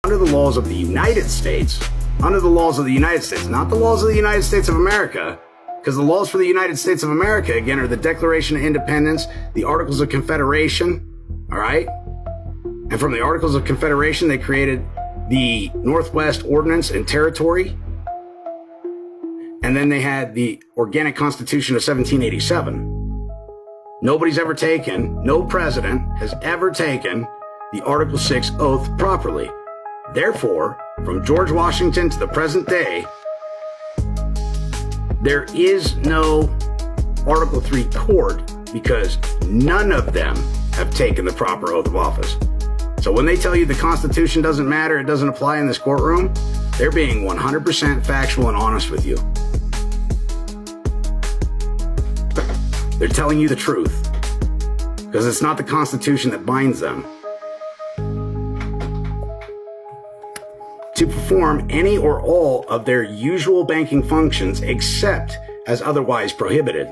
under the laws of the United States, not the laws of the United States of America, because the laws for the United States of America, again, are the Declaration of Independence, the Articles of Confederation, all right? And from the Articles of Confederation, they created the Northwest Ordinance and Territory. And then they had the Organic Constitution of 1787. Nobody's ever taken, no president has ever taken the Article 6 oath properly. Therefore, from George Washington to the present day, there is no Article 3 court because none of them have taken the proper oath of office. So when they tell you the Constitution doesn't matter, it doesn't apply in this courtroom, they're being 100% factual and honest with you. They're telling you the truth because it's not the Constitution that binds them. To perform any or all of their usual banking functions except as otherwise prohibited.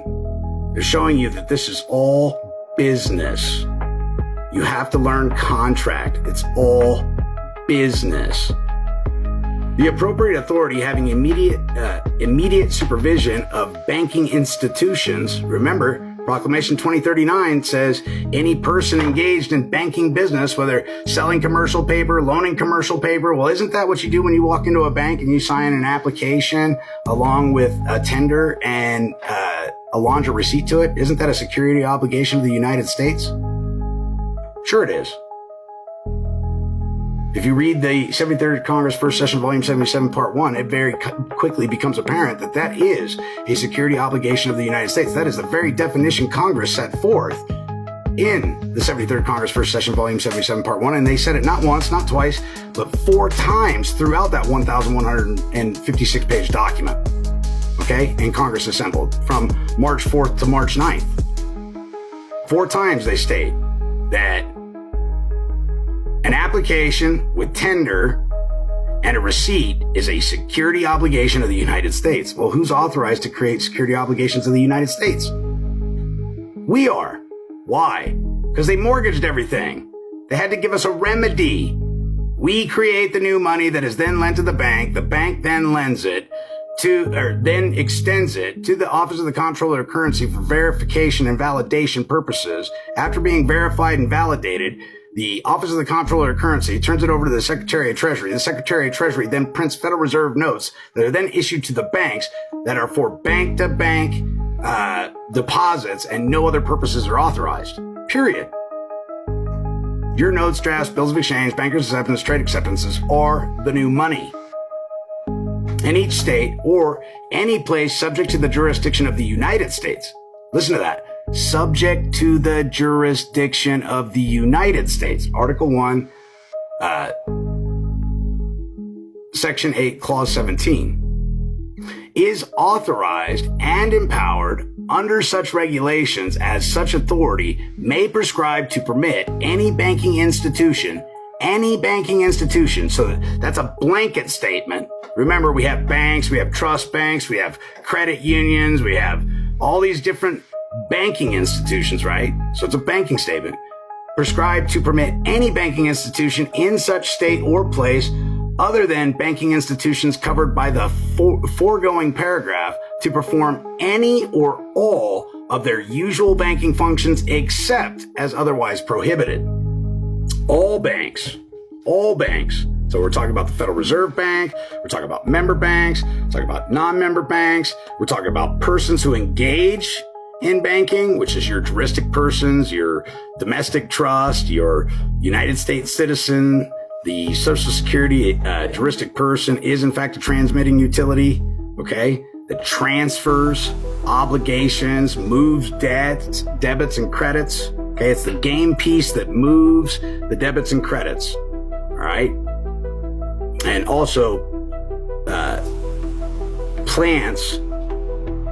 They're showing you that this is all business. You have to learn contract. It's all business. The appropriate authority having immediate supervision of banking institutions. Remember, Proclamation 2039 says any person engaged in banking business, whether selling commercial paper, loaning commercial paper. Well, isn't that what you do when you walk into a bank and you sign an application along with a tender and a laundry receipt to it? Isn't that a security obligation of the United States? Sure it is. If you read the 73rd Congress First Session Volume 77 Part 1, it very quickly becomes apparent that that is a security obligation of the United States. That is the very definition Congress set forth in the 73rd Congress First Session Volume 77 Part 1. And they said it not once, not twice, but 4 times throughout that 1,156-page document. Okay? And Congress assembled from March 4th to March 9th. 4 times they state that an application with tender and a receipt is a security obligation of the United States. Well, who's authorized to create security obligations of the United States? We are. Why? Because they mortgaged everything. They had to give us a remedy. We create the new money that is then lent to the bank. The bank then lends it then extends it to the Office of the Comptroller of Currency for verification and validation purposes. After being verified and validated, the Office of the Comptroller of Currency turns it over to the Secretary of Treasury. The Secretary of Treasury then prints Federal Reserve notes that are then issued to the banks that are for bank-to-bank deposits and no other purposes are authorized. Period. Your notes, drafts, bills of exchange, bankers' acceptance, trade acceptances are the new money. In each state or any place subject to the jurisdiction of the United States. Listen to that. Subject to the jurisdiction of the United States. Article 1, Section 8, Clause 17. Is authorized and empowered under such regulations as such authority may prescribe to permit any banking institution. So that's a blanket statement. Remember, we have banks, we have trust banks, we have credit unions, we have all these different banking institutions, right? So it's a banking statement. Prescribed to permit any banking institution in such state or place other than banking institutions covered by the foregoing paragraph to perform any or all of their usual banking functions except as otherwise prohibited. All banks. So we're talking about the Federal Reserve Bank. We're talking about member banks. We're talking about non-member banks. We're talking about persons who engage in banking, which is your juristic persons, your domestic trust, your United States citizen. The Social Security juristic person is in fact a transmitting utility, okay? That transfers obligations, moves debts, debits and credits. Okay, it's the game piece that moves the debits and credits. All right. And also plants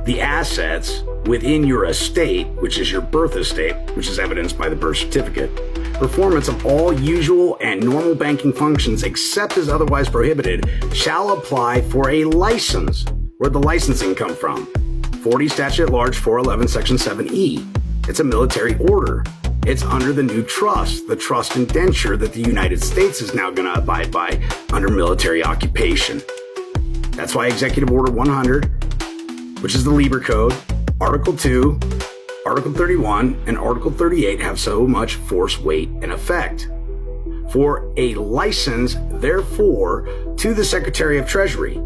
the assets within your estate, which is your birth estate, which is evidenced by the birth certificate. Performance of all usual and normal banking functions, except as otherwise prohibited, shall apply for a license. Where'd the licensing come from? 40 Statute at Large 411 Section 7E. It's a military order. It's under the new trust, the trust indenture that the United States is now going to abide by under military occupation. That's why Executive Order 100, which is the Lieber Code, Article 2, Article 31, and Article 38 have so much force, weight, and effect. For a license, therefore, to the Secretary of Treasury,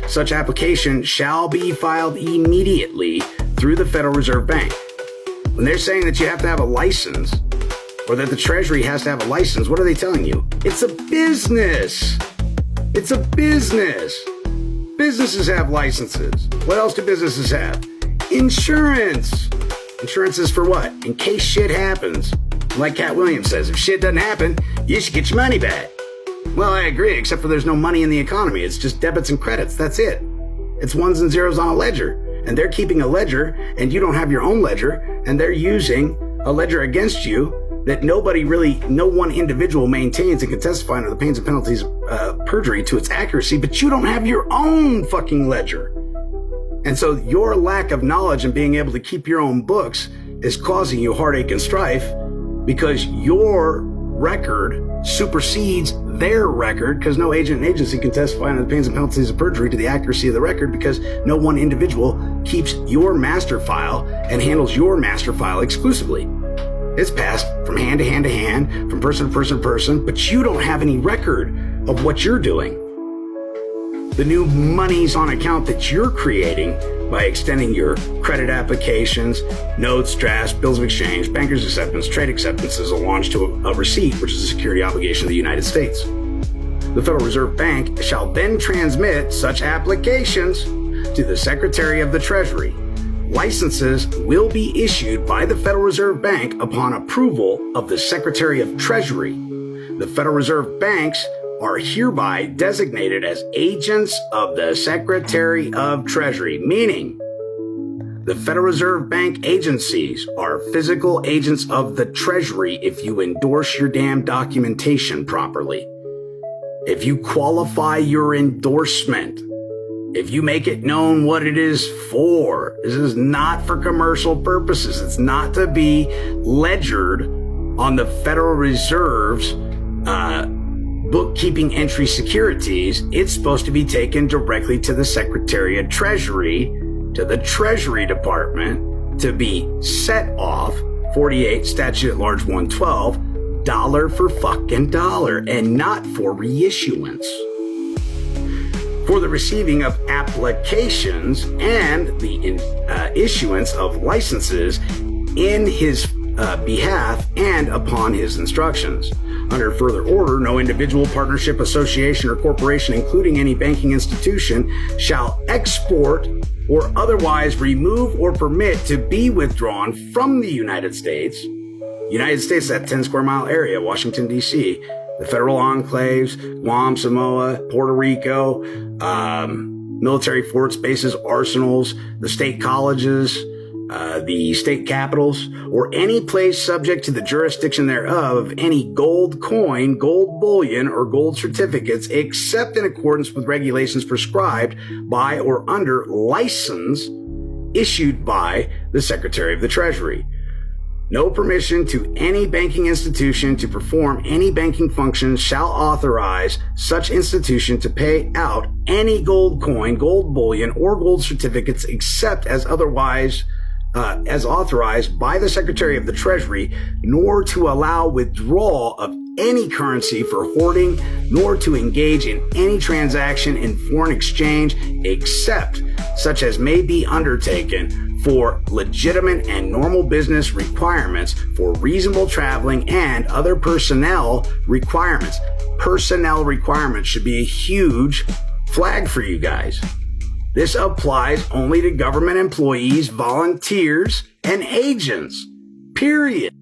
such application shall be filed immediately through the Federal Reserve Bank. When they're saying that you have to have a license, or that the Treasury has to have a license, what are they telling you? It's a business. It's a business. Businesses have licenses. What else do businesses have? Insurance. Insurance is for what? In case shit happens. Like Cat Williams says, if shit doesn't happen, you should get your money back. Well, I agree, except for there's no money in the economy. It's just debits and credits. That's it. It's ones and zeros on a ledger. And they're keeping a ledger, and you don't have your own ledger, and they're using a ledger against you that no one individual maintains and can testify under the pains and penalties of perjury to its accuracy, but you don't have your own fucking ledger. And so your lack of knowledge and being able to keep your own books is causing you heartache and strife because your record supersedes their record, because no agent and agency can testify under the pains and penalties of perjury to the accuracy of the record, because no one individual keeps your master file and handles your master file exclusively. It's passed from hand to hand to hand, from person to person to person, but you don't have any record of what you're doing. The new monies on account that you're creating by extending your credit applications, notes, drafts, bills of exchange, banker's acceptance, trade acceptances are launched to a receipt, which is a security obligation of the United States. The Federal Reserve Bank shall then transmit such applications to the Secretary of the Treasury. Licenses will be issued by the Federal Reserve Bank upon approval of the Secretary of Treasury. The Federal Reserve Banks are hereby designated as agents of the Secretary of Treasury, meaning the Federal Reserve Bank agencies are physical agents of the Treasury if you endorse your damn documentation properly. If you qualify your endorsement, if you make it known what it is for. This is not for commercial purposes. It's not to be ledgered on the Federal Reserve's bookkeeping entry securities. It's supposed to be taken directly to the Secretary of Treasury, to the Treasury Department, to be set off 48 Statute at Large 112, dollar for fucking dollar, and not for reissuance. For the receiving of applications and the issuance of licenses in his behalf and upon his instructions. Under further order, no individual, partnership, association, or corporation, including any banking institution, shall export or otherwise remove or permit to be withdrawn from the United States. United States, that 10 square mile area, Washington, D.C., the federal enclaves, Guam, Samoa, Puerto Rico, military forts, bases, arsenals, the state colleges, the state capitals, or any place subject to the jurisdiction thereof of any gold coin, gold bullion, or gold certificates, except in accordance with regulations prescribed by or under license issued by the Secretary of the Treasury. No permission to any banking institution to perform any banking function shall authorize such institution to pay out any gold coin, gold bullion, or gold certificates except as otherwise as authorized by the Secretary of the Treasury, nor to allow withdrawal of any currency for hoarding, nor to engage in any transaction in foreign exchange except such as may be undertaken for legitimate and normal business requirements, for reasonable traveling and other personnel requirements. Personnel requirements should be a huge flag for you guys. This applies only to government employees, volunteers, and agents. Period.